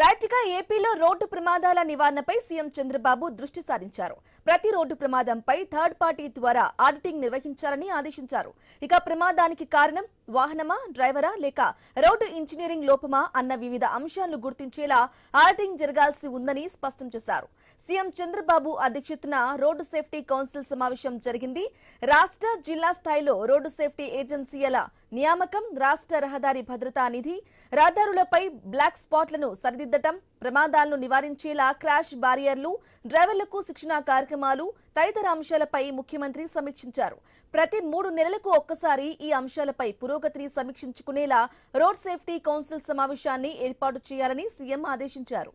Right గా ఏపీలో road ప్రమాదాల నివారణపై సీఎం చంద్రబాబు దృష్టి సారించారు. ప్రతి రోడ్డు ప్రమాదంపై థర్డ్ పార్టీ ద్వారా ఆడిటింగ్ నిర్వహించాలని ఆదేశించారు. ఇక ప్రమాదానికి కారణం వాహనమా, డ్రైవరా లేక రోడ్డు ఇంజనీరింగ్ లోపమా అన్న వివిధ అంశాలను గుర్తించేలా ఆడిటింగ్ జరగాల్సి ఉందని స్పష్టం చేశారు. సీఎం చంద్రబాబు అధ్యక్షతన రోడ్డు సేఫ్టీ కౌన్సిల్ సమావేశం జరిగింది. రాష్ట్ర, జిల్లా స్థాయిలో రోడ్డు సేఫ్టీ ఏజెన్సీల నియామకం, రాష్ట్ర రహదారి భద్రతా నిధి, రహదారులపై బ్లాక్ స్పాట్లను సరిదిద్దటం, ప్రమాదాలను నివారించేలా క్రాష్ బారియర్లు, డ్రైవర్లకు శిక్షణా కార్యక్రమాలు తదితర అంశాలపై ముఖ్యమంత్రి సమీక్షించారు. ప్రతి 3 నెలలకు ఒక్కసారి ఈ అంశాలపై పురోగతిని సమీక్షించుకునేలా రోడ్ సేఫ్టీ కౌన్సిల్ సమావేశాన్ని ఏర్పాటు చేయాలని సీఎం ఆదేశించారు.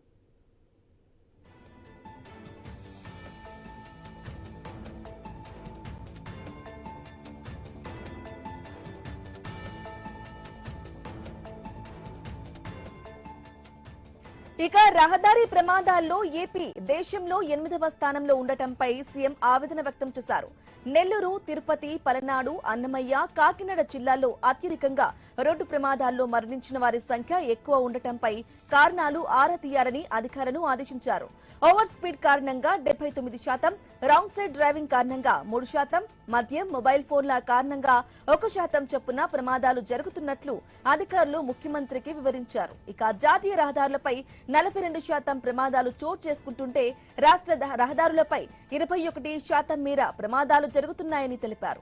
ఇక రహదారి ప్రమాదాల్లో ఏపీ దేశంలో 8వ స్థానంలో ఉండటంపై సీఎం ఆవేదన వ్యక్తం చేశారు. నెల్లూరు, తిరుపతి, పలనాడు, అన్నమయ్య, కాకినాడ జిల్లాల్లో అత్యధికంగా రోడ్డు ప్రమాదాల్లో మరణించిన వారి సంఖ్య ఎక్కువ ఉండటంపై కారణాలు ఆరా తీయాలని అధికారులను ఆదేశించారు. ఓవర్ స్పీడ్ కారణంగా 79%, రాంగ్ సైడ్ డ్రైవింగ్ కారణంగా 3%, మద్యం, మొబైల్ ఫోన్ల కారణంగా 1% చొప్పున ప్రమాదాలు జరుగుతున్నట్లు అధికారులు ముఖ్యమంత్రికి వివరించారు. ఇక జాతీయ రహదారులపై 42% ప్రమాదాలు చోటు చేసుకుంటుంటే రాష్ట్ర రహదారులపై 21% మేర ప్రమాదాలు జరుగుతున్నాయని తెలిపారు.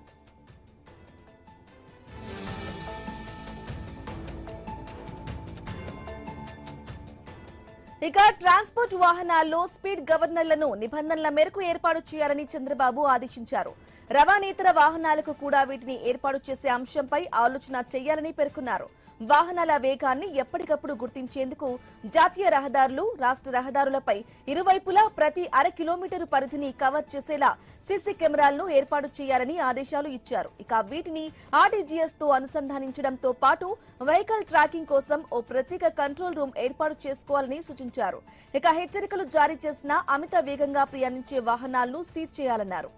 ఇక ట్రాన్స్పోర్ట్ వాహనాల్లో స్పీడ్ గవర్నర్లను నిబంధనల మేరకు ఏర్పాటు చేయాలని చంద్రబాబు ఆదేశించారు. రవాణేతర వాహనాలకు కూడా వీటిని ఏర్పాటు చేసే అంశంపై ఆలోచన చేయాలని పేర్కొన్నారు. వాహనాల వేగాన్ని ఎప్పటికప్పుడు గుర్తించేందుకు జాతీయ రహదారులు, రాష్ట్ర రహదారులపై ఇరువైపులా ప్రతి అర-కిలోమీటరు పరిధిని కవర్ చేసేలా సీసీ కెమెరాలను ఏర్పాటు చేయాలని ఆదేశాలు ఇచ్చారు. ఇక వీటిని ఆర్టీజీఎస్ తో అనుసంధానించడంతో పాటు వెహికల్ ట్రాకింగ్ కోసం ఓ ప్రత్యేక కంట్రోల్ రూమ్ ఏర్పాటు చేసుకోవాలని సూచించారు. ఇక హెచ్చరికలు జారీ చేసిన అమిత వేగంగా ప్రయాణించే వాహనాలను సీజ్ చేయాలన్నారు.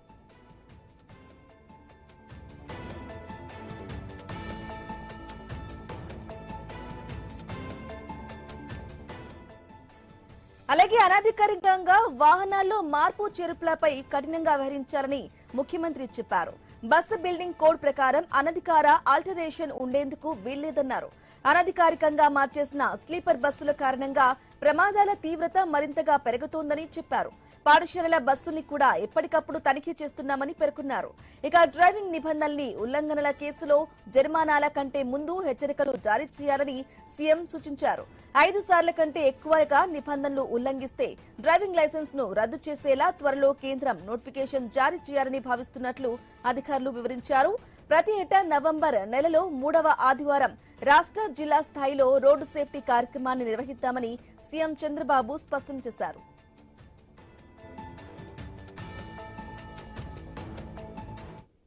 అలాగే అనధికారికంగా వాహనాల్లో మార్పు చేర్పులపై కఠినంగా వ్యవహరించాలని ముఖ్యమంత్రి చెప్పారు. బస్సు బిల్డింగ్ కోడ్ ప్రకారం అనధికార ఆల్టరేషన్ ఉండేందుకు వీల్లేదన్నారు. అనధికారికంగా మార్చేసిన స్లీపర్ బస్సుల కారణంగా ప్రమాదాల తీవ్రత మరింతగా పెరుగుతోందని చెప్పారు. పాఠశాలల బస్సుల్ని కూడా ఎప్పటికప్పుడు తనిఖీ చేస్తున్నామని పేర్కొన్నారు. ఇక డ్రైవింగ్ నిబంధనల్ని ఉల్లంఘనల కేసులో జరిమానాల కంటే ముందు హెచ్చరికలు జారీ చేయాలని సీఎం సూచించారు. 5 సార్ల కంటే ఎక్కువగా నిబంధనలు ఉల్లంఘిస్తే డ్రైవింగ్ లైసెన్స్ ను రద్దు చేసేలా త్వరలో కేంద్రం నోటిఫికేషన్ జారీ చేయాలని భావిస్తున్నట్లు అధికారులు వివరించారు. ప్రతి ఏటా నవంబర్ నెలలో 3వ ఆదివారం రాష్ట్ర, జిల్లా స్థాయిలో రోడ్డు సేఫ్టీ కార్యక్రమాన్ని నిర్వహిద్దామని సీఎం చంద్రబాబు స్పష్టం చేశారు.